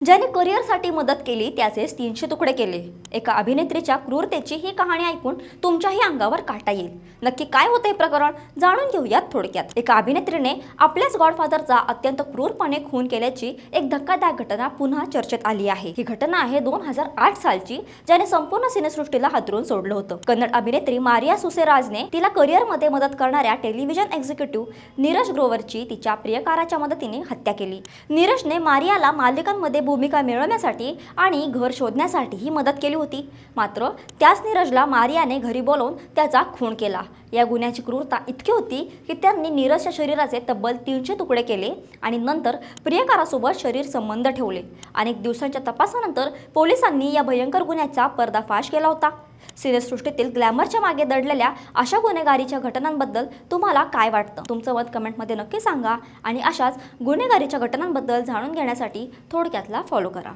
ज्याने करिअरसाठी मदत केली त्याचेच 300 तुकडे केले. एका अभिनेत्रीच्या क्रूरतेची ही कहाणी ऐकून तुमच्याही अंगावर काटा येईल. नक्की काय होतं हे प्रकरण जाणून घेऊयात थोडक्यात. एका अभिनेत्रीने आपल्याच गॉडफादरचा अत्यंत क्रूरपणे खून केल्याची एक धक्कादायक घटना पुन्हा चर्चेत आली आहे. ही घटना आहे 2008 सालची, ज्याने संपूर्ण सिनेसृष्टीला हादरून सोडलं होतं. कन्नड अभिनेत्री मारिया सुसेराजने तिला करिअरमध्ये मदत करणाऱ्या टेलिव्हिजन एक्झिक्युटिव्ह नीरज ग्रोवरची तिच्या प्रियकाराच्या मदतीने हत्या केली. नीरजने मारियाला मालिकांमध्ये भूमिका मिळवण्यासाठी आणि घर शोधण्यासाठी ही मदत केली होती. मात्र त्याच नीरजला मारियाने घरी बोलावून त्याचा खून केला. या गुन्ह्याची क्रूरता इतकी होती की त्यांनी नीरजच्या शरीराचे तब्बल 300 तुकडे केले आणि नंतर प्रियकारासोबत शरीर संबंध ठेवले. अनेक दिवसांच्या तपासानंतर पोलिसांनी या भयंकर गुन्ह्याचा पर्दाफाश केला होता. सिनेसृष्टीतील ग्लॅमरच्या मागे दडलेल्या अशा गुन्हेगारीच्या घटनांबद्दल तुम्हाला काय वाटतं? तुमचं मत कमेंटमध्ये नक्की सांगा आणि अशाच गुन्हेगारीच्या घटनांबद्दल जाणून घेण्यासाठी थोडक्यातला फॉलो करा.